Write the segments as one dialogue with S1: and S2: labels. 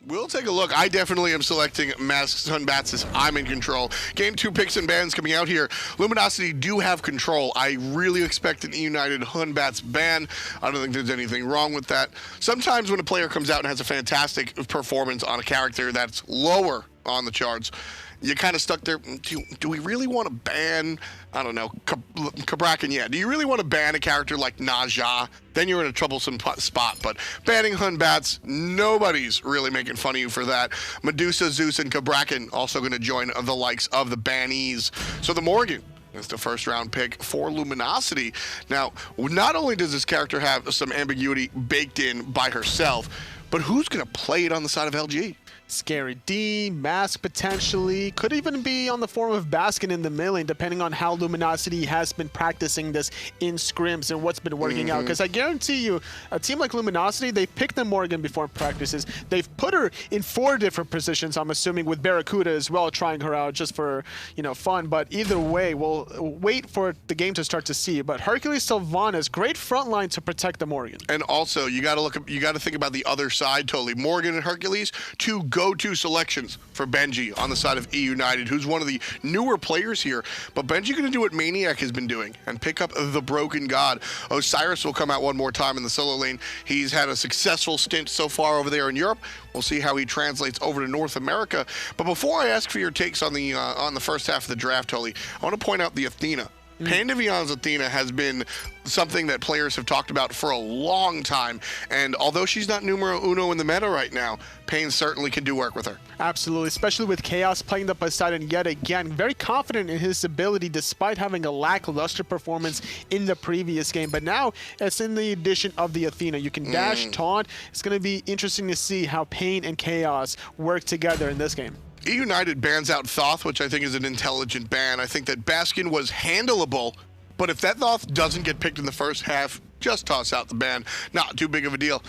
S1: We'll take a look. I definitely am selecting Masked Hunbats as I'm in control. Game 2 picks and bans coming out here. Luminosity do have control. I really expect an eUnited Hunbats ban. I don't think there's anything wrong with that. Sometimes when a player comes out and has a fantastic performance on a character that's lower on the charts, you're kind of stuck there. Do we really want to ban, I don't know, Cabrakan? Yeah. Do you really want to ban a character like Naja? Then you're in a troublesome spot. But banning Hunbats, nobody's really making fun of you for that. Medusa, Zeus, and Cabrakan also going to join the likes of the bannees. So the Morrigan is the first round pick for Luminosity. Now, not only does this character have some ambiguity baked in by herself, but who's going to play it on the side of LG?
S2: Scary D, Mask potentially, could even be on the form of Baskin in the mid lane, depending on how Luminosity has been practicing this in scrims and what's been working out. Because I guarantee you, a team like Luminosity, they've picked the Morrigan before practices. They've put her in 4 different positions, I'm assuming, with BaRRaCCuDDa as well, trying her out just for, you know, fun. But either way, we'll wait for the game to start to see. But Hercules, Sylvanus, great front line to protect the Morrigan.
S1: And also, you got to think about the other side totally. Morrigan and Hercules, 2 go-to selections for Benji on the side of eUnited, who's one of the newer players here. But Benji going to do what Maniac has been doing and pick up the Broken God. Osiris will come out one more time in the solo lane. He's had a successful stint so far over there in Europe. We'll see how he translates over to North America. But before I ask for your takes on the first half of the draft, Tolly, I want to point out the Athena. PainDeViande's Athena has been something that players have talked about for a long time, and although she's not numero uno in the meta right now, Pain certainly can do work with her.
S2: Absolutely, especially with Khaos playing the Poseidon yet again. Very confident in his ability despite having a lackluster performance in the previous game, but now it's in the addition of the Athena. You can dash, taunt. It's going to be interesting to see how Pain and Khaos work together in this game.
S1: eUnited bans out Thoth, which I think is an intelligent ban. I think that Baskin was handleable, but if that Thoth doesn't get picked in the first half, just toss out the ban. Not too big of a deal.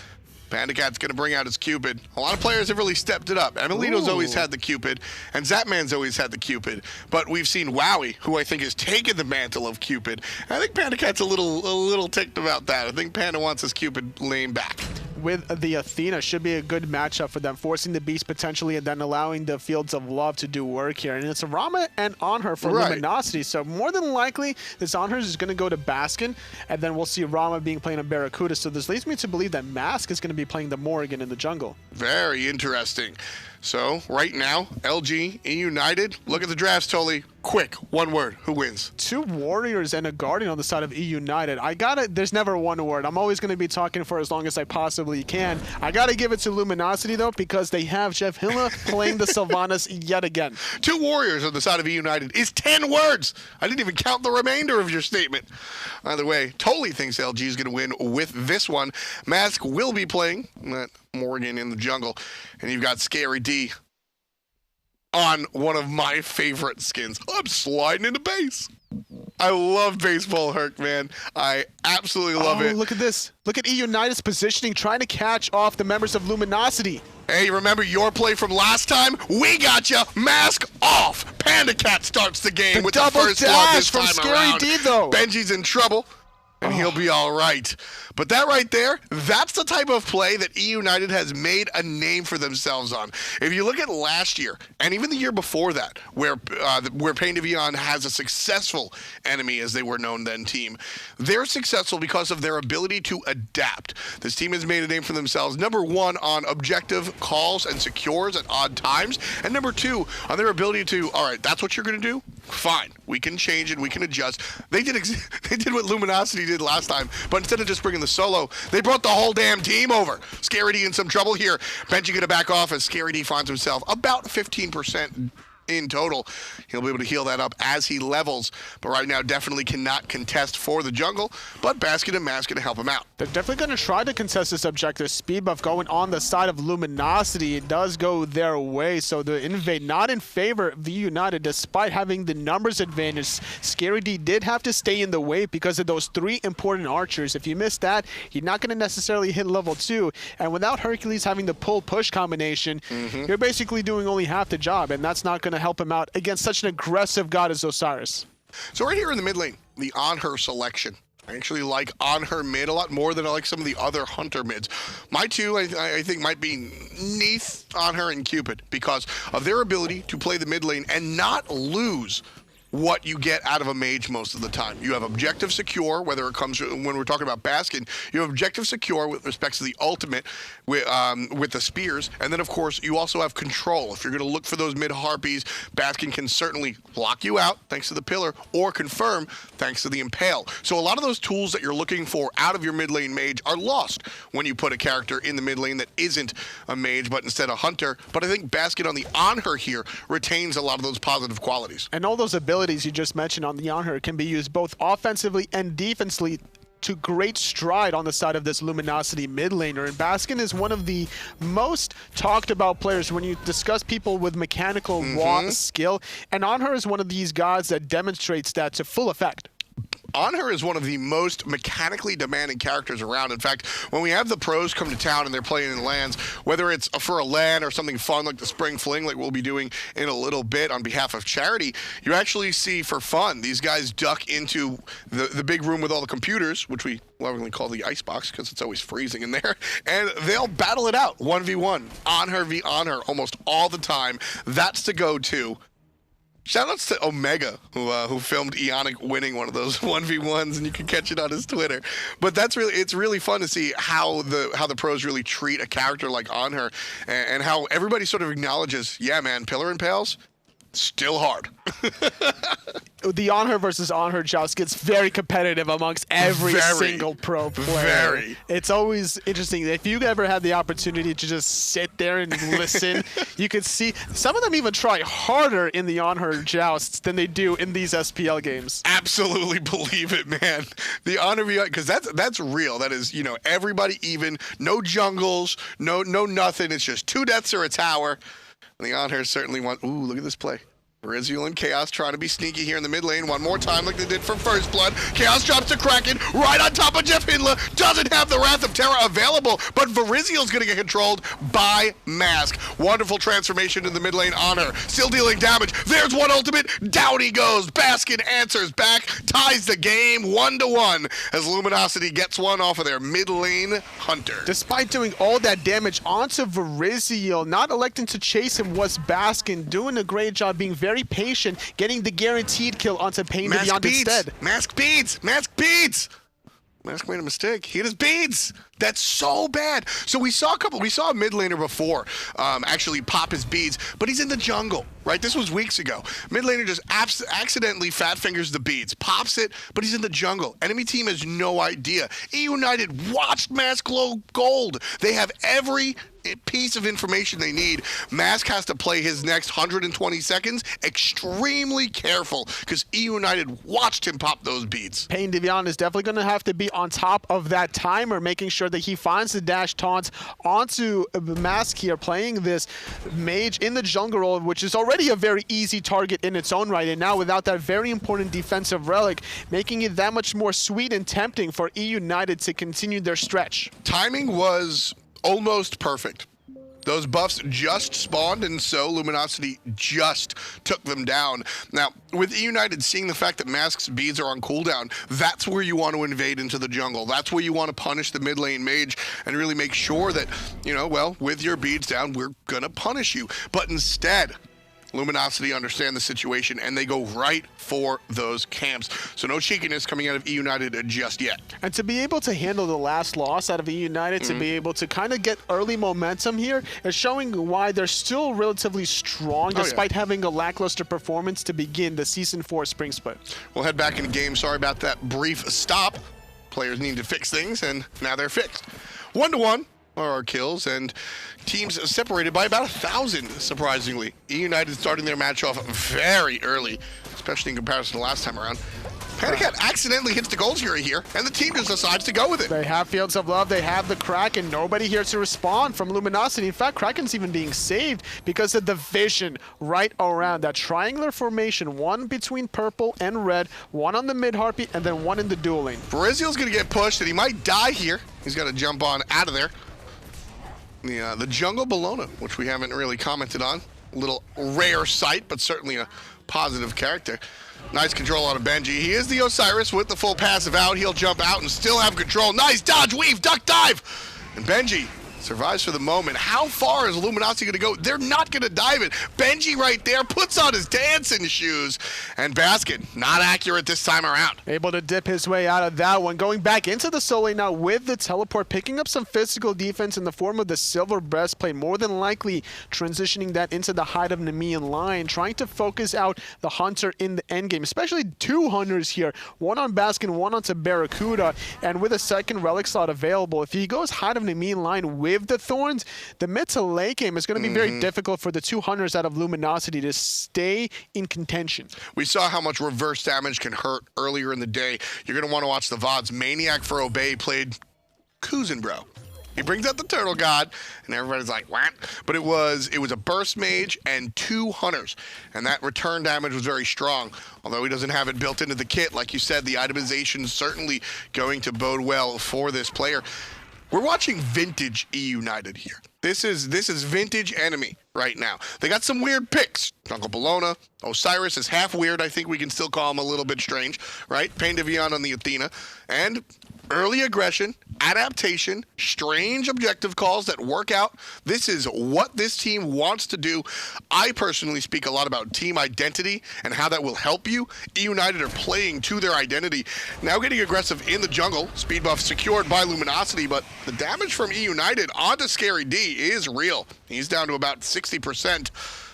S1: PandaCat's going to bring out his Cupid. A lot of players have really stepped it up. Emilito's always had the Cupid, and Zapman's always had the Cupid. But we've seen Wowie, who I think has taken the mantle of Cupid. I think PandaCat's a little ticked about that. I think Panda wants his Cupid lane back.
S2: With the Athena, should be a good matchup for them, forcing the beast potentially and then allowing the Fields of Love to do work here. And it's a Rama and Anhur for Luminosity, so more than likely this Anhur is going to go to Baskin, and then we'll see Rama being playing on BaRRaCCuDDa. So this leads me to believe that Mask is going to be playing the Morrigan in the jungle.
S1: Very interesting. So right now, LG, eUnited, look at the drafts, Tolly. Quick, one word, who wins?
S2: 2 Warriors and a Guardian on the side of eUnited. There's never one word. I'm always going to be talking for as long as I possibly can. I gotta give it to Luminosity though, because they have JeffHindla playing the Sylvanus yet again.
S1: 2 Warriors on the side of eUnited is 10 words. I didn't even count the remainder of your statement. Either way, Tolly thinks LG is gonna win with this one. Mask will be playing that Morrigan in the jungle, and you've got Scary D on one of my favorite skins. I'm sliding into base. I love baseball, Herc, man. I absolutely love it.
S2: Look at this. Look at eUnited's positioning, trying to catch off the members of Luminosity.
S1: Hey, remember your play from last time? We got ya. Mask off. PandaCat starts the game with the first blood this time around.
S2: Scary D, though.
S1: Benji's in trouble, and he'll be all right. But that right there, that's the type of play that eUnited has made a name for themselves on. If you look at last year, and even the year before that, where PainDeViande has a successful enemy, as they were known then, team, they're successful because of their ability to adapt. This team has made a name for themselves, number 1, on objective calls and secures at odd times, and number 2, on their ability to, all right, that's what you're going to do? Fine. We can change it. We can adjust. They did what Luminosity did last time, but instead of just bringing the solo, they brought the whole damn team over. Scary D in some trouble here. Benji gonna back off as Scary D finds himself about 15% in total. He'll be able to heal that up as he levels, but right now definitely cannot contest for the jungle, but Baskin and Mask gonna help him out.
S2: They're definitely going to try to contest this objective. Speed buff going on the side of Luminosity. It does go their way, so the invade not in favor of eUnited despite having the numbers advantage. Scary D did have to stay in the way because of those 3 important archers. If you miss that, you're not going to necessarily hit level 2, and without Hercules having the pull-push combination, you're basically doing only half the job, and that's not going to help him out against such an aggressive god as Osiris.
S1: So right here in the mid lane, the Anhur selection. I actually like Anhur mid a lot more than I like some of the other Hunter mids. My two, I think, might be Neath, Anhur, and Cupid because of their ability to play the mid lane and not lose what you get out of a mage most of the time. You have objective secure, whether it comes when we're talking about Baskin, you have objective secure with respect to the ultimate with the spears, and then of course you also have control. If you're going to look for those mid harpies, Baskin can certainly block you out thanks to the pillar or confirm thanks to the impale. So a lot of those tools that you're looking for out of your mid lane mage are lost when you put a character in the mid lane that isn't a mage but instead a hunter. But I think Baskin on the Anhur here retains a lot of those positive qualities.
S2: And all those abilities you just mentioned on the Anhur can be used both offensively and defensively to great stride on the side of this Luminosity mid laner. And Baskin is one of the most talked about players when you discuss people with mechanical raw skill. And Anhur is one of these guys that demonstrates that to full effect.
S1: Anhur is one of the most mechanically demanding characters around. In fact, when we have the pros come to town and they're playing in lands, whether it's for a LAN or something fun like the Spring Fling, like we'll be doing in a little bit on behalf of charity, you actually see for fun these guys duck into the big room with all the computers, which we lovingly call the icebox because it's always freezing in there, and they'll battle it out 1v1, Anhur v Anhur almost all the time. That's the go-to. Shoutouts to Omega, who filmed Ionic winning one of those 1v1s, and you can catch it on his Twitter. But it's really fun to see how the pros really treat a character like Anhur, and how everybody sort of acknowledges, yeah, man, Pillar and Pales, still hard.
S2: The Anhur versus Anhur joust gets very competitive amongst every single pro player. It's always interesting. If you ever had the opportunity to just sit there and listen, you could see some of them even try harder in the Anhur jousts than they do in these SPL games.
S1: Absolutely believe it, man. The Anhur, because that's real. That is, everybody even, no jungles, no nothing. It's just 2 deaths or a tower. And the Anhur certainly want. Ooh, look at this play. BaRRaCCuDDa and Khaos trying to be sneaky here in the mid lane one more time like they did for First Blood. Khaos drops to Kraken right on top of JeffHindla. Doesn't have the Wrath of Terra available, but BaRRaCCuDDa's going to get controlled by Mask. Wonderful transformation in the mid lane. Anhur still dealing damage. There's one ultimate. Down he goes. Baskin answers back, ties the game 1-1 as Luminosity gets one off of their mid lane Hunter.
S2: Despite doing all that damage onto BaRRaCCuDDa, not electing to chase him was Baskin, doing a great job being very patient, getting the guaranteed kill onto PainDeViande instead.
S1: Mask beads! Mask beads! Mask made a mistake. He had his beads! That's so bad. So we saw a mid laner before actually pop his beads, but he's in the jungle, right? This was weeks ago. Mid laner just accidentally fat fingers the beads, pops it, but he's in the jungle. Enemy team has no idea. eUnited watched Mask glow gold. They have every piece of information they need. Mask has to play his next 120 seconds extremely careful because eUnited watched him pop those beads.
S2: PainDeViande is definitely going to have to be on top of that timer, making sure that he finds the dash taunts onto Mask here, playing this mage in the jungle role, which is already a very easy target in its own right, and now without that very important defensive relic, making it that much more sweet and tempting for eUnited to continue their stretch.
S1: Timing was almost perfect. Those buffs just spawned, and so Luminosity just took them down. Now, with eUnited seeing the fact that Mask's beads are on cooldown, that's where you want to invade into the jungle. That's where you want to punish the mid lane mage and really make sure that, well, with your beads down, we're going to punish you. But instead, Luminosity understand the situation, and they go right for those camps. So no cheekiness coming out of eUnited just yet.
S2: And to be able to handle the last loss out of eUnited, to be able to kind of get early momentum here, is showing why they're still relatively strong, despite having a lackluster performance to begin the Season 4 Spring Split.
S1: We'll head back into game. Sorry about that brief stop. Players need to fix things, and now they're fixed. 1-1. Are our kills, and teams separated by about 1,000, surprisingly. eUnited starting their match off very early, especially in comparison to last time around. PandaCat accidentally hits the gold fury here, and the team just decides to go with it.
S2: They have Fields of Love, they have the Kraken, nobody here to respond from Luminosity. In fact, Kraken's even being saved because of the vision right around that triangular formation, one between purple and red, one on the mid harpy, and then one in the dual lane.
S1: BaRRaCCuDDa's gonna get pushed, and he might die here. He's gotta jump on out of there. The jungle Bellona, which we haven't really commented on. A little rare sight, but certainly a positive character. Nice control on a Benji. He is the Osiris with the full passive out. He'll jump out and still have control. Nice dodge, weave, duck, dive. And Benji survives for the moment. How far is Luminosity going to go? They're not going to dive it. Benji right there puts on his dancing shoes. And Baskin, not accurate this time around.
S2: Able to dip his way out of that one. Going back into the solo lane now with the teleport, picking up some physical defense in the form of the silver breastplate. More than likely transitioning that into the Hide of Nemean line. Trying to focus out the Hunter in the endgame. Especially two Hunters here. One on Baskin, one onto BaRRaCCuDDa. And with a second relic slot available, if he goes Hide of Nemean line with the Thorns, the mid to late game is going to be very difficult for the two Hunters out of Luminosity to stay in contention.
S1: We saw how much reverse damage can hurt earlier in the day. You're going to want to watch the VODs. Maniac for Obey played Kuzin, bro. He brings out the Turtle God, and everybody's like, what? But it was a Burst Mage and two Hunters, and that return damage was very strong. Although he doesn't have it built into the kit, like you said, the itemization is certainly going to bode well for this player. We're watching vintage eUnited here. This is vintage enemy right now. They got some weird picks. Uncle Bellona, Osiris is half weird. I think we can still call him a little bit strange, right? PainDeViande on the Athena. And early aggression, adaptation, strange objective calls that work out. This is what this team wants to do. I personally speak a lot about team identity and how that will help you. eUnited are playing to their identity. Now getting aggressive in the jungle. Speed buff secured by Luminosity, but the damage from eUnited onto Scary D is real. He's down to about 60%.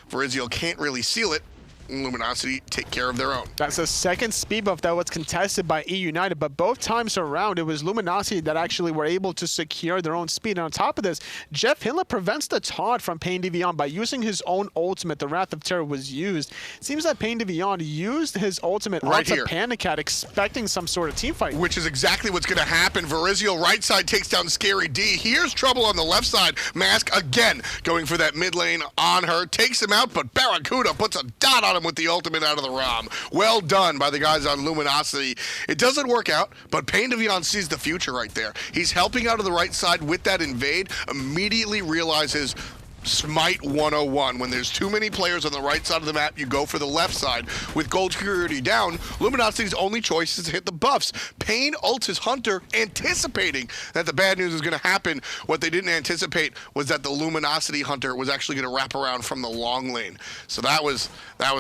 S1: Viriziel can't really seal it. Luminosity take care of their own.
S2: That's the second speed buff that was contested by eUnited, but both times around it was Luminosity that actually were able to secure their own speed. And on top of this, JeffHindla prevents the taunt from PainDeViande by using his own ultimate. The Wrath of Terror was used. It seems that PainDeViande used his ultimate right onto PandaCat, expecting some sort of team fight.
S1: Which is exactly what's going to happen. Viriziel right side takes down Scary D. Here's trouble on the left side. Mask again going for that mid lane on her. Takes him out, but BaRRaCCuDDa puts a dot on him with the ultimate out of the ROM. Well done by the guys on Luminosity. It doesn't work out, but PainDeViande sees the future right there. He's helping out of the right side with that invade, immediately realizes Smite 101. When there's too many players on the right side of the map, you go for the left side. With gold security down, Luminosity's only choice is to hit the buffs. Pain ults his Hunter, anticipating that the bad news is going to happen. What they didn't anticipate was that the Luminosity Hunter was actually going to wrap around from the long lane. So that was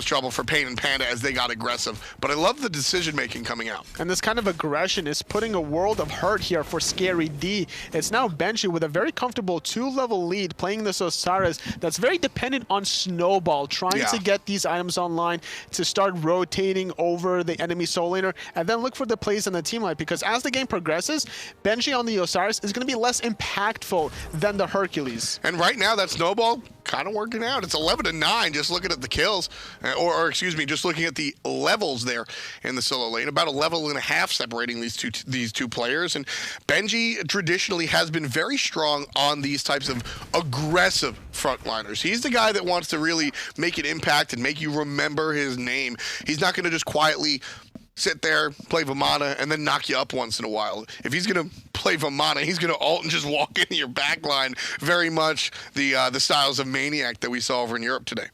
S1: trouble for Pain and Panda as they got aggressive. But I love the decision making coming out.
S2: And this kind of aggression is putting a world of hurt here for Scary D. It's now Benji with a very comfortable 2-level lead playing this Osiris that's very dependent on Snowball, trying to get these items online to start rotating over the enemy soul laner, and then look for the plays in the team light, because as the game progresses, Benji on the Osiris is going to be less impactful than the Hercules.
S1: And right now, that Snowball kind of working out. It's 11-9 just looking at the kills, or excuse me, just looking at the levels there in the solo lane. About a level and a half separating these two players. And Benji traditionally has been very strong on these types of aggressive frontliners. He's the guy that wants to really make an impact and make you remember his name. He's not going to just quietly sit there, play Vamana, and then knock you up once in a while. If he's going to play Vamana, he's going to ult and just walk into your backline. Very much the styles of Maniac that we saw over in Europe today.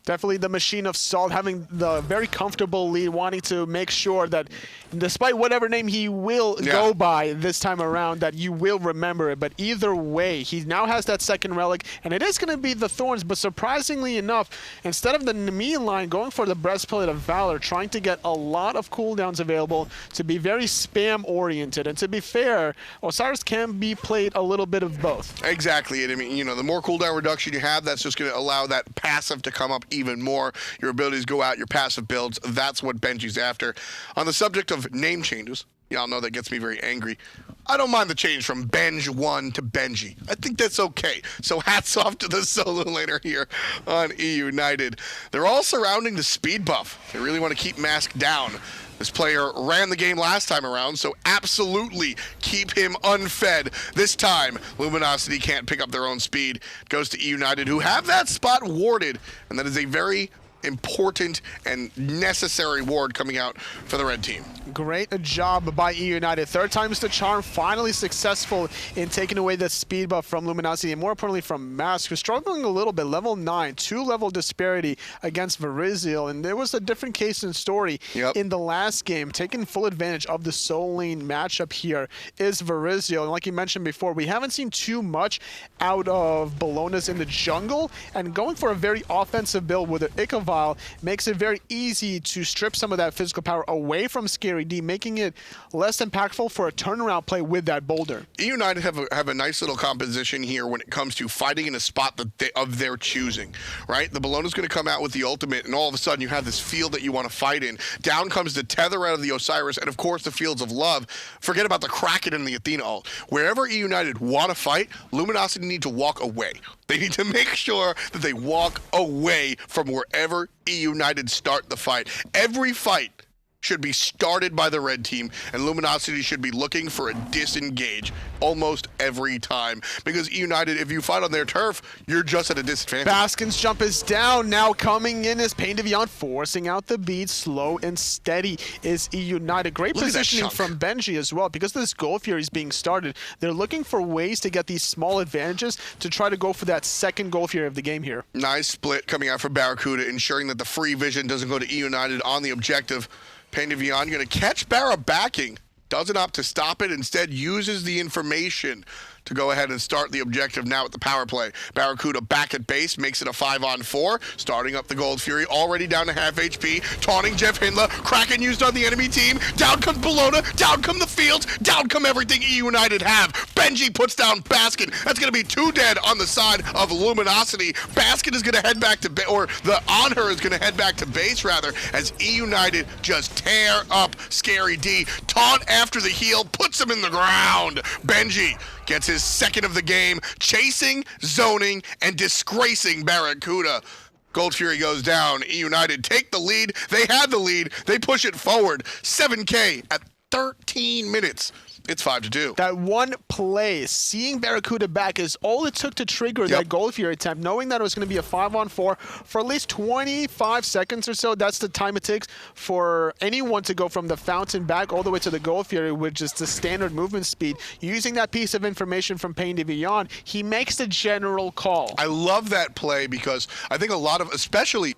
S2: Definitely the Machine of Salt, having the very comfortable lead, wanting to make sure that despite whatever name he will go by this time around, that you will remember it. But either way, he now has that second relic, and it is going to be the Thorns. But surprisingly enough, instead of the Nemean line, going for the Breastplate of Valor, trying to get a lot of cooldowns available to be very spam-oriented. And to be fair, Osiris can be played a little bit of both.
S1: Exactly. I mean, you know, the more cooldown reduction you have, that's just going to allow that passive to come up even more. Your abilities go out, your passive builds. That's what Benji's after. On the subject of name changes, y'all know that gets me very angry. I don't mind the change from Benj1 to Benji. I think that's okay. So hats off to the solo laner here on eUnited. They're all surrounding the speed buff. They really want to keep Mask down. This player ran the game last time around, so absolutely keep him unfed. This time, Luminosity can't pick up their own speed. It goes to eUnited, who have that spot warded, and that is a very important and necessary ward coming out for the red team.
S2: Great job by eUnited. Third time's the charm, finally successful in taking away the speed buff from Luminosity, and more importantly from Mask, who's struggling a little bit. Level 9, 2-level disparity against Viriziel, and there was a different case and story in the last game. Taking full advantage of the soul lane matchup here is Viriziel, and like you mentioned before, we haven't seen too much out of Bellona's in the jungle, and going for a very offensive build with an Ichavile makes it very easy to strip some of that physical power away from Scary D, making it less impactful for a turnaround play with that boulder.
S1: eUnited have a nice little composition here when it comes to fighting in a spot that of their choosing, right? The Bellona's going to come out with the ultimate, and all of a sudden you have this field that you want to fight in. Down comes the tether out of the Osiris, and of course the Fields of Love. Forget about the Kraken and the Athena ult. Wherever eUnited want to fight, Luminosity need to walk away. They need to make sure that they walk away from wherever eUnited start the fight. Every fight should be started by the red team, and Luminosity should be looking for a disengage almost every time. Because eUnited, if you fight on their turf, you're just at a disadvantage.
S2: Baskin's jump is down. Now coming in is PainDeViande, forcing out the beat. Slow and steady is eUnited. Great positioning from Benji as well. Because this Gold Fury is being started, they're looking for ways to get these small advantages to try to go for that second Gold Fury of the game here.
S1: Nice split coming out from BaRRaCCuDDa, ensuring that the free vision doesn't go to eUnited on the objective. PainDeViande going to catch BaRRa backing. Doesn't opt to stop it. Instead, uses the information to go ahead and start the objective now at the power play. BaRRaCCuDDa back at base, makes it a 5-on-4, starting up the Gold Fury, already down to half HP, taunting JeffHindla. Kraken used on the enemy team. Down comes Bellona, down come the Fields, down come everything eUnited have. Benji puts down Baskin. That's going to be 2 dead on the side of Luminosity. Baskin is going to head back to base, or the Anhur is going to head back to base, rather, as eUnited just tear up Scary D. Taunt after the heal, puts him in the ground. Benji gets his second of the game, chasing, zoning, and disgracing BaRRaCCuDDa. Gold Fury goes down. eUnited take the lead. They had the lead. They push it forward. 7K at 13 minutes. It's 5-2.
S2: That one play, seeing BaRRaCCuDDa back, is all it took to trigger that Gold Fury attempt, knowing that it was going to be a 5-on-4 for at least 25 seconds or so. That's the time it takes for anyone to go from the fountain back all the way to the Gold Fury, which is the standard movement speed. Using that piece of information from PainDeViande, he makes the general call.
S1: I love that play because I think a lot of, especially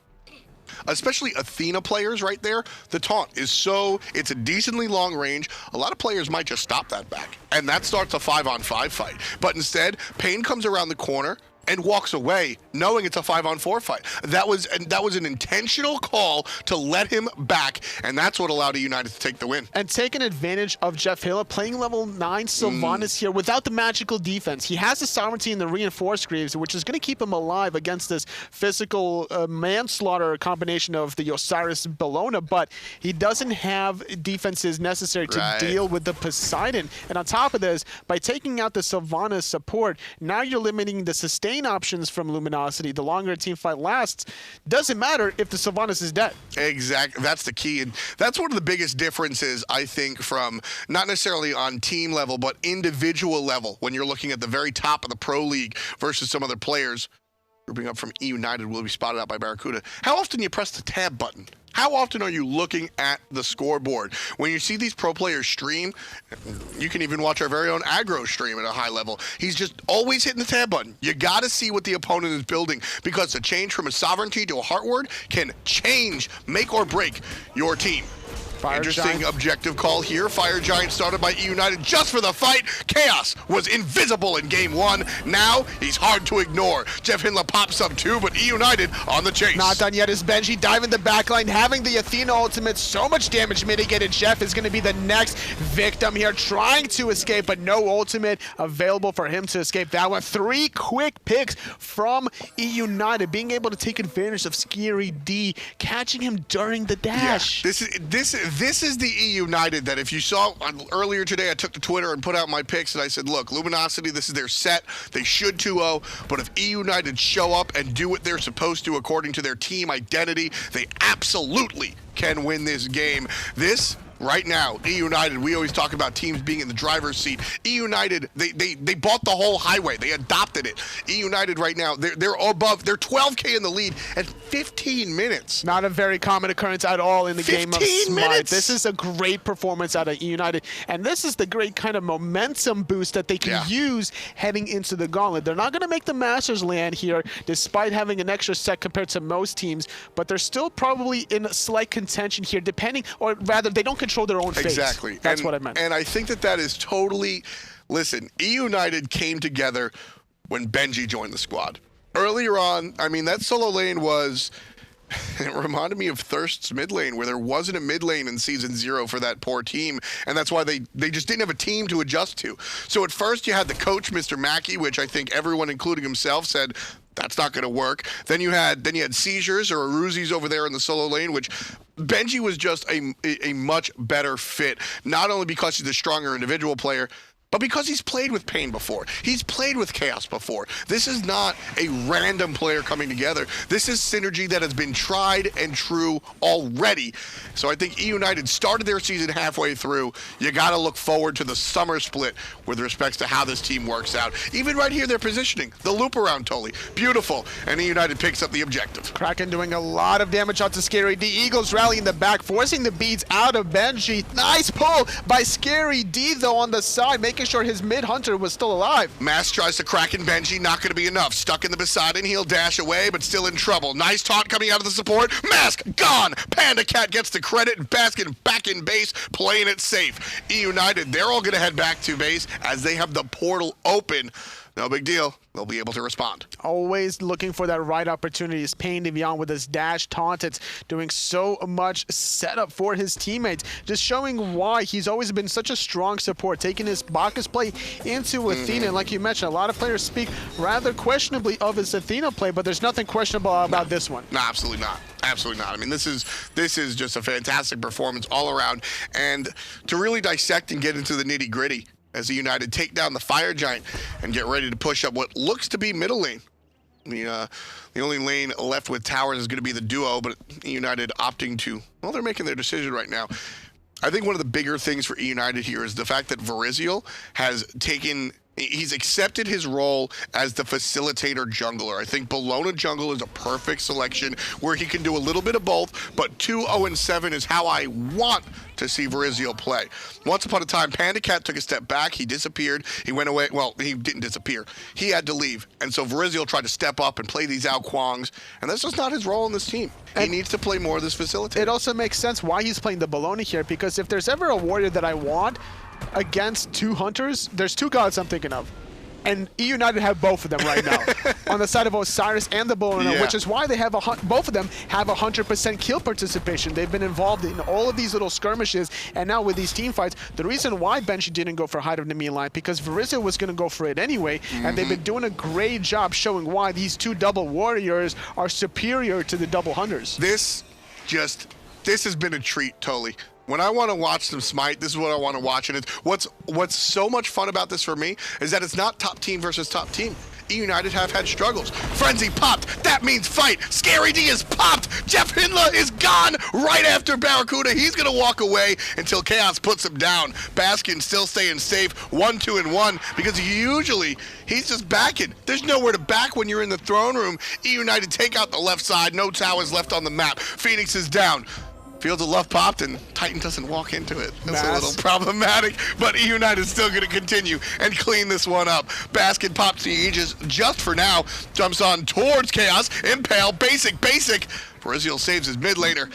S1: Athena players right there, the taunt is it's a decently long range. A lot of players might just stop that back, and that starts a 5-on-5 fight. But instead, Pain comes around the corner and walks away, knowing it's a 5-on-4 fight. That was an intentional call to let him back, and that's what allowed eUnited to take the win.
S2: And taking advantage of JeffHindla, playing level 9 Sylvanus here without the magical defense. He has the sovereignty and the reinforced greaves, which is going to keep him alive against this physical manslaughter combination of the Osiris Bellona, but he doesn't have defenses necessary to deal with the Poseidon. And on top of this, by taking out the Sylvanus support, now you're limiting the sustain options from Luminosity. The longer a team fight lasts, doesn't matter if the Sylvanus is dead.
S1: Exactly. That's the key. And that's one of the biggest differences, I think, from not necessarily on team level, but individual level, when you're looking at the very top of the pro league versus some other players. Grouping up from eUnited will be spotted out by BaRRaCCuDDa. How often you press the tab button? How often are you looking at the scoreboard? When you see these pro players stream, you can even watch our very own aggro stream at a high level. He's just always hitting the tab button. You got to see what the opponent is building, because the change from a sovereignty to a heart ward can change, make or break your team. Interesting objective call here. Fire Giant started by eUnited just for the fight. Khaos was invisible in game 1. Now he's hard to ignore. JeffHindla pops up too, but eUnited on the chase.
S2: Not done yet is Benji diving the backline, having the Athena ultimate. So much damage mitigated. Jeff is going to be the next victim here, trying to escape, but no ultimate available for him to escape that one. 3 quick picks from eUnited, being able to take advantage of Scary D, catching him during the dash.
S1: Yeah, this is the eUnited that, if you saw earlier today, I took to Twitter and put out my picks, and I said, look, Luminosity, this is their set. They should 2-0, but if eUnited show up and do what they're supposed to according to their team identity, they absolutely can win this game. This right now, eUnited, we always talk about teams being in the driver's seat. eUnited, they bought the whole highway. They adopted it. eUnited right now, they're above, they're 12K in the lead at 15 minutes.
S2: Not a very common occurrence at all in the game of
S1: 15
S2: Smite.
S1: minutes?
S2: This is a great performance out of eUnited, and this is the great kind of momentum boost that they can use heading into the gauntlet. They're not going to make the Masters land here, despite having an extra set compared to most teams, but they're still probably in a slight contention here, depending, or rather, they don't control their own fate.
S1: Exactly.
S2: That's what I meant.
S1: And I think that is totally, listen, eUnited came together when Benji joined the squad. Earlier on, I mean, that solo lane was, it reminded me of Thirst's mid lane, where there wasn't a mid lane in Season 0 for that poor team, and that's why they just didn't have a team to adjust to. So at first you had the coach, Mr. Mackey, which I think everyone, including himself, said, that's not going to work. Then you had Seizures or Aruzis over there in the solo lane, which Benji was just a much better fit, not only because he's a stronger individual player, but because he's played with Pain before. He's played with Khaos before. This is not a random player coming together. This is synergy that has been tried and true already. So I think eUnited started their season halfway through. You got to look forward to the summer split with respects to how this team works out. Even right here, their positioning, the loop around Tolly, beautiful. And eUnited picks up the objective.
S2: Kraken doing a lot of damage out to Scary D. Eagles rallying the back, forcing the beads out of Benji. Nice pull by Scary D, though, on the side, making sure his mid hunter was still alive.
S1: Mask tries to crack in Benji, not going to be enough. Stuck in the Poseidon, he'll dash away, but still in trouble. Nice taunt coming out of the support. Mask gone. PandaCat gets the credit. Baskin back in base, playing it safe. eUnited, they're all going to head back to base as they have the portal open. No big deal. They'll be able to respond.
S2: Always looking for that right opportunity. Is PainDeViande with his dash taunt. It's doing so much setup for his teammates. Just showing why he's always been such a strong support, taking his Bacchus play into Athena. And like you mentioned, a lot of players speak rather questionably of his Athena play, but there's nothing questionable about this one.
S1: No, absolutely not. Absolutely not. I mean, this is just a fantastic performance all around. And to really dissect and get into the nitty-gritty, as eUnited take down the Fire Giant and get ready to push up what looks to be middle lane. The only lane left with towers is going to be the duo, but eUnited opting to, well, they're making their decision right now. I think one of the bigger things for eUnited here is the fact that BaRRaCCuDDa has he's accepted his role as the facilitator jungler. I think Bellona jungle is a perfect selection where he can do a little bit of both, but 2-0-7 is how I want to see BaRRaCCuDDa play. Once upon a time, PandaCat took a step back. He disappeared. He went away. Well, he didn't disappear. He had to leave. And so BaRRaCCuDDa tried to step up and play these out Kwongs, and that's just not his role in this team. He needs to play more of this facilitator.
S2: It also makes sense why he's playing the Bellona here, because if there's ever a warrior that I want against two hunters, there's two gods I'm thinking of. And eUnited have both of them right now on the side of Osiris and the Bellona, which is why they have both of them have 100% kill participation. They've been involved in all of these little skirmishes, and now with these team fights, the reason why Benji didn't go for Height of Enemy line, because BaRRaCCuDDa was going to go for it anyway, and they've been doing a great job showing why these two double warriors are superior to the double hunters.
S1: This has been a treat, totally. When I want to watch some Smite, this is what I want to watch. And it's what's so much fun about this for me is that it's not top team versus top team. eUnited have had struggles. Frenzy popped. That means fight. Scary D is popped. JeffHindla is gone right after BaRRaCCuDDa. He's going to walk away until Khaos puts him down. Baskin still staying safe. 1-2-1 because usually he's just backing. There's nowhere to back when you're in the throne room. eUnited take out the left side. No towers left on the map. Phoenix is down. Fields of Love popped, and Titan doesn't walk into it. That's a little problematic, but eUnited is still going to continue and clean this one up. Baskin pops the Aegis just for now. Jumps on towards Khaos. Impale, basic. BaRRaCCuDDa saves his mid laner.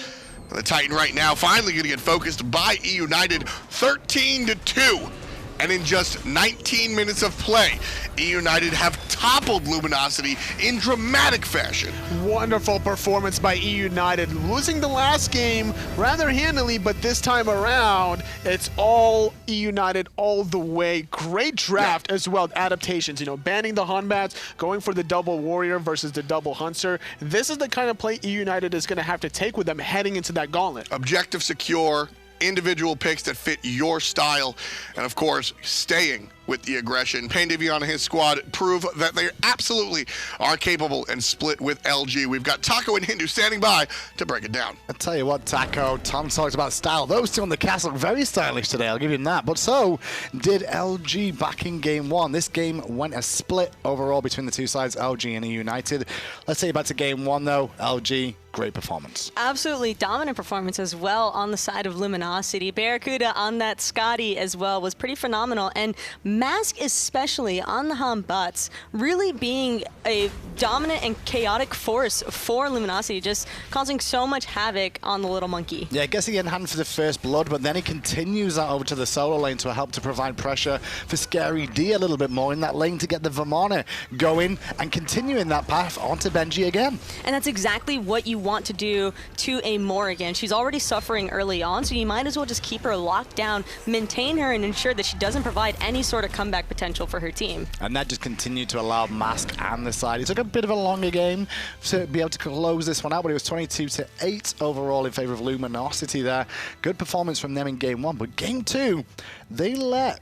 S1: The Titan right now finally going to get focused by eUnited. 13-2. And in just 19 minutes of play, eUnited have toppled Luminosity in dramatic fashion.
S2: Wonderful performance by eUnited, losing the last game rather handily, but this time around, it's all eUnited all the way. Great draft as well, adaptations, banning the Hunbats, going for the double warrior versus the double hunter. This is the kind of play eUnited is going to have to take with them heading into that gauntlet.
S1: Objective secure, individual picks that fit your style, and of course, staying with the aggression. PainDeViande and his squad prove that they absolutely are capable and split with LG. We've got Taco and Hindu standing by to break it down.
S3: I'll tell you what, Taco, Tom talked about style. Those two on the castle, very stylish today, I'll give him that. But so did LG back in game one. This game went a split overall between the two sides, LG and eUnited. Let's take it back to game one, though. LG, great performance.
S4: Absolutely dominant performance as well on the side of Luminosity. BaRRaCCuDDa on that Scotty as well was pretty phenomenal. And Mask, especially on the Hum Butts, really being a dominant and chaotic force for Luminosity, just causing so much havoc on the little monkey.
S3: Yeah, getting in hand for the first blood, but then he continues that over to the solo lane to help to provide pressure for Scary D a little bit more in that lane to get the Vamana going and continuing that path onto Benji again.
S4: And that's exactly what you want to do to a Morrigan. She's already suffering early on, so you might as well just keep her locked down, maintain her, and ensure that she doesn't provide any sort of comeback potential for her team.
S3: And that just continued to allow Mask and the side. It took a bit of a longer game to be able to close this one out, but it was 22-8 overall in favor of Luminosity there. Good performance from them in game one, but game two, they let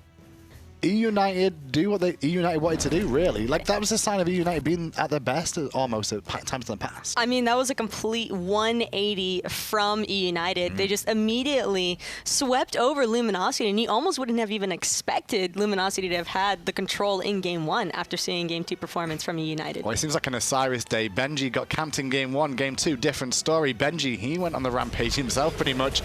S3: eUnited do what eUnited wanted to do, really. Like, that was a sign of eUnited being at their best almost at times in the past.
S4: I mean, that was a complete 180 from eUnited. They just immediately swept over Luminosity, and you almost wouldn't have even expected Luminosity to have had the control in game one after seeing game two performance from eUnited.
S3: Well, it seems like an Osiris day. Benji got camped in game one, game two, different story. Benji, he went on the rampage himself pretty much.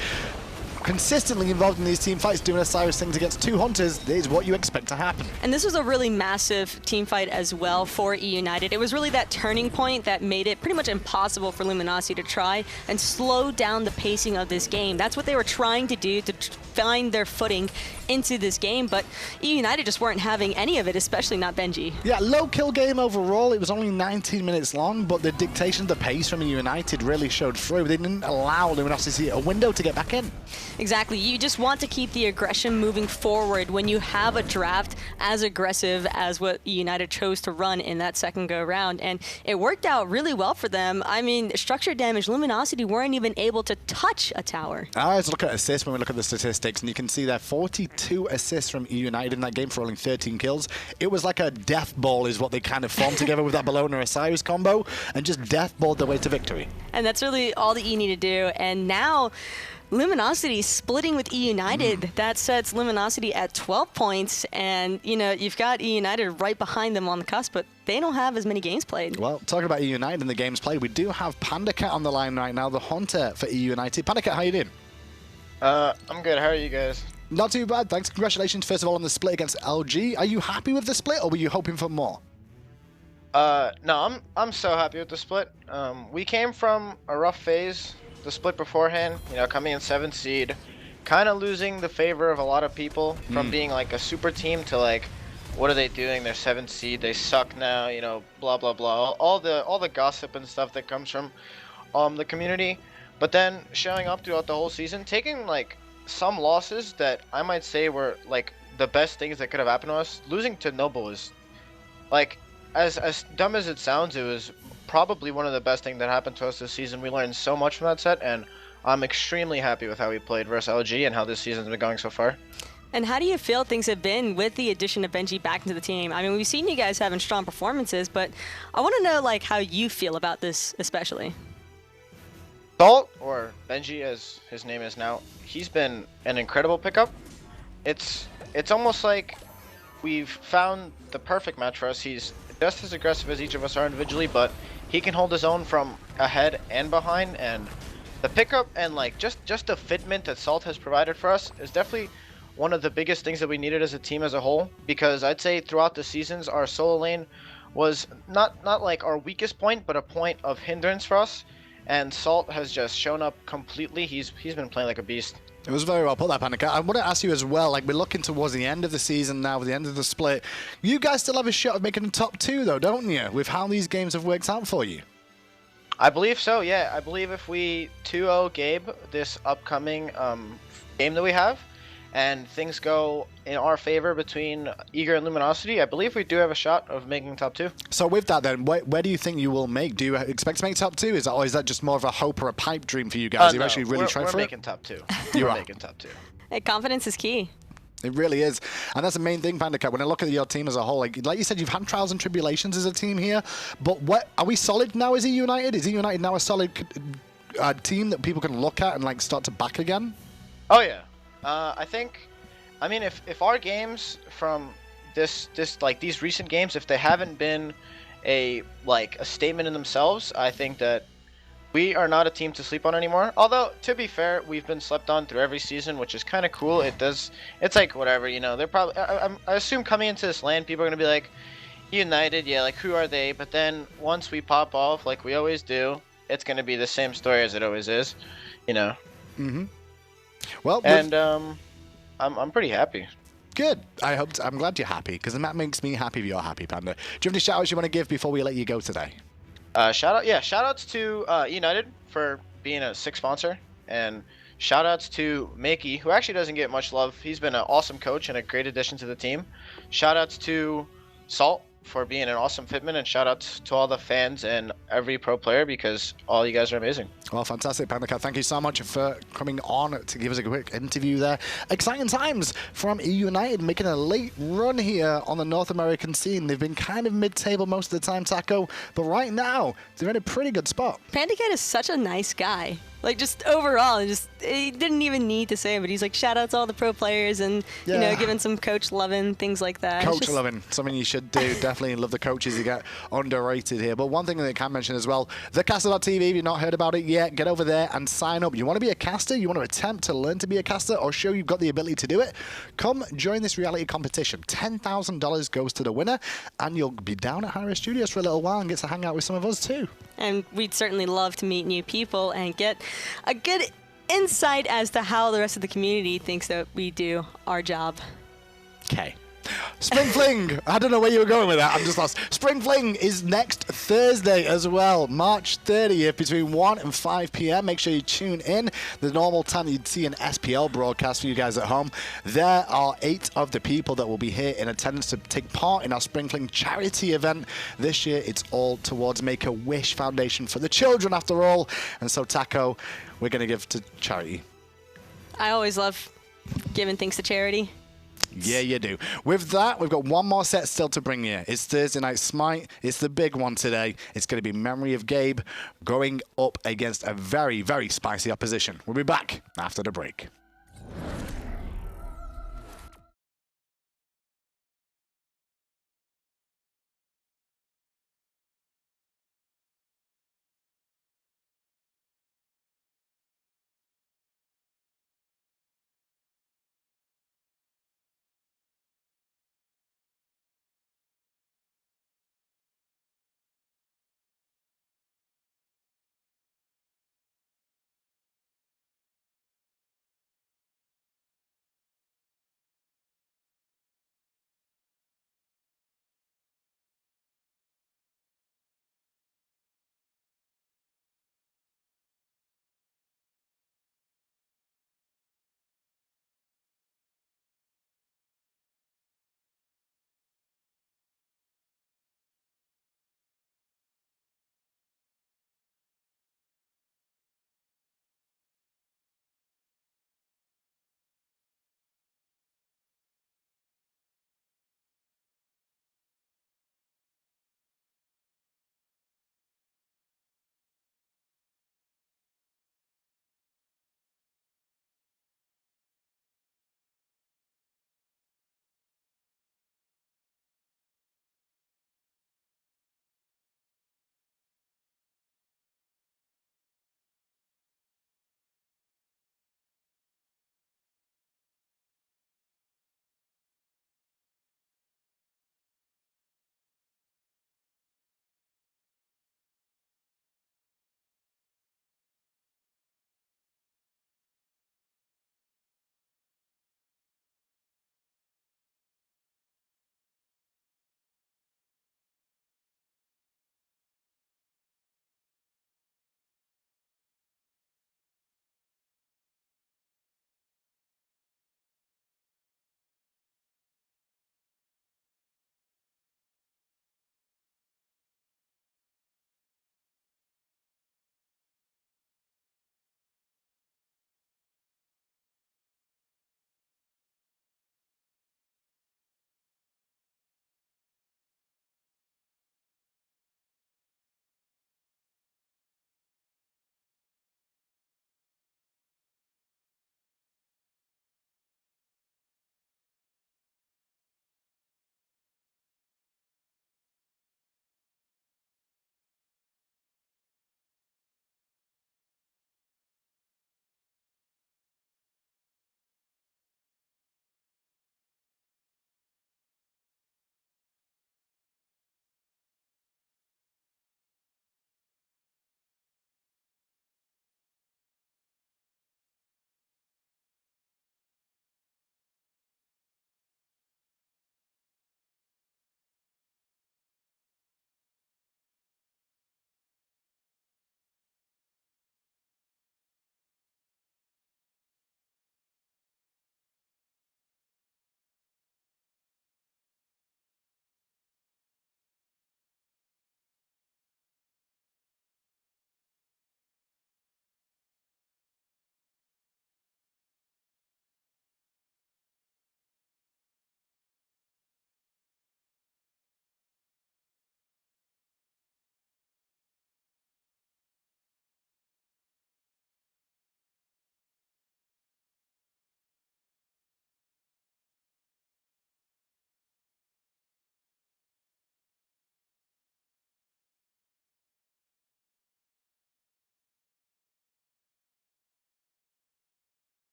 S3: Consistently involved in these team fights, doing Osiris things against two hunters is what you expect to happen.
S4: And this was a really massive team fight as well for eUnited. It was really that turning point that made it pretty much impossible for Luminosity to try and slow down the pacing of this game. That's what they were trying to do to find their footing into this game, but eUnited just weren't having any of it, especially not Benji.
S3: Yeah, low kill game overall. It was only 19 minutes long, but the dictation of the pace from eUnited really showed through. They didn't allow Luminosity a window to get back in.
S4: Exactly. You just want to keep the aggression moving forward when you have a draft as aggressive as what eUnited chose to run in that second go round, and it worked out really well for them. I mean, structure damage, Luminosity weren't even able to touch a tower.
S3: All right, let's look at assists when we look at the statistics, and you can see there 42 assists from eUnited in that game for only 13 kills. It was like a death ball is what they kind of formed together with that Bellona Osiris combo, and just death balled their way to victory.
S4: And that's really all that you need to do. And now Luminosity splitting with eUnited. That sets Luminosity at 12 points, and you know, you've got eUnited right behind them on the cusp, but they don't have as many games played.
S3: Well, talking about eUnited and the games played, we do have PandaCat on the line right now, the hunter for eUnited. PandaCat, how you doing?
S5: I'm good. How are you guys?
S3: Not too bad, thanks. Congratulations, first of all, on the split against LG. Are you happy with the split, or were you hoping for more?
S5: No, I'm so happy with the split. We came from a rough phase, the split beforehand, you know, coming in 7th seed, kind of losing the favor of a lot of people from being like a super team to like, what are they doing? They're 7th seed, they suck now, you know, blah blah blah. All the gossip and stuff that comes from the community. But then showing up throughout the whole season, taking like some losses that I might say were like the best things that could have happened to us. Losing to Noble is like, as dumb as it sounds, it was probably one of the best things that happened to us this season. We learned so much from that set, and I'm extremely happy with how we played versus LG and how this season's been going so far.
S4: And how do you feel things have been with the addition of Benji back into the team? I mean, we've seen you guys having strong performances, but I want to know like how you feel about this especially.
S5: Salt, or Benji as his name is now, he's been an incredible pickup. It's almost like we've found the perfect match for us. He's just as aggressive as each of us are individually, but he can hold his own from ahead and behind, and the pickup and like just the fitment that Salt has provided for us is definitely one of the biggest things that we needed as a team as a whole, because I'd say throughout the seasons our solo lane was not like our weakest point, but a point of hindrance for us. And Salt has just shown up completely. He's been playing like a beast.
S3: It was very well put, that PandaCat. I want to ask you as well, like, we're looking towards the end of the season now, with the end of the split. You guys still have a shot of making the top 2, though, don't you? With how these games have worked out for you.
S5: I believe so, yeah. I believe if we 2-0 Gabe this upcoming game that we have, and things go in our favor between Eager and Luminosity, I believe we do have a shot of making top 2.
S3: So with that then, where do you think you will make? Do you expect to make top 2? Or is that just more of a hope or a pipe dream for you guys? You're
S5: No,
S3: actually really trying for it?
S5: We're making top 2.
S3: You
S5: we're
S3: are
S5: making top 2.
S4: Hey, confidence is key.
S3: It really is. And that's the main thing, PandaCat. When I look at your team as a whole, like you said, you've had trials and tribulations as a team here. But what are we solid now as eUnited? Is eUnited now a solid team that people can look at and like start to back again?
S5: Oh yeah. I mean, if our games from these recent games, if they haven't been a statement in themselves, I think that we are not a team to sleep on anymore. Although, to be fair, we've been slept on through every season, which is kind of cool. It's like whatever, you know. They're probably, I assume coming into this land, people are gonna be like, United, yeah, like who are they? But then once we pop off, like we always do, it's gonna be the same story as it always is, you know.
S3: Mm-hmm. Well,
S5: and I'm pretty happy.
S3: Good. I'm glad you're happy, because that makes me happy if you're happy, Panda. Do you have any shout outs you want to give before we let you go today?
S5: Shout outs to eUnited for being a sick sponsor, and shout outs to Makey, who actually doesn't get much love. He's been an awesome coach and a great addition to the team. Shout outs to Salt for being an awesome fitman, and shout outs to all the fans and every pro player, because all you guys are amazing.
S3: Well, fantastic, PandaCat. Thank you so much for coming on to give us a quick interview there. Exciting times from eUnited, making a late run here on the North American scene. They've been kind of mid-table most of the time, Taco, but right now they're in a pretty good spot.
S4: PandaCat is such a nice guy. Like, just overall, he didn't even need to say it, but he's like, shout out to all the pro players and, you know, giving some coach loving, things like that.
S3: Coach loving, something you should do. Definitely love the coaches. You get underrated here. But one thing that I can mention as well, thecaster.tv, if you've not heard about it yet, get over there and sign up. You want to be a caster? You want to attempt to learn to be a caster or show you've got the ability to do it? Come join this reality competition. $10,000 goes to the winner, and you'll be down at hi-rez Studios for a little while and get to hang out with some of us too.
S4: And we'd certainly love to meet new people and get a good insight as to how the rest of the community thinks that we do our job.
S3: Okay. Spring Fling! I don't know where you were going with that. I'm just lost. Spring Fling is next Thursday as well, March 30th, between 1 and 5 p.m. Make sure you tune in. The normal time you'd see an SPL broadcast for you guys at home. There are 8 of the people that will be here in attendance to take part in our Spring Fling charity event. This year, it's all towards Make-A-Wish Foundation for the children, after all. And so, Taco, we're going to give to charity.
S4: I always love giving things to charity.
S3: Yeah, you do. With that, we've got one more set still to bring you. It's Thursday Night Smite. It's the big one today. It's going to be Memory of Gabe going up against a very, very spicy opposition. We'll be back after the break.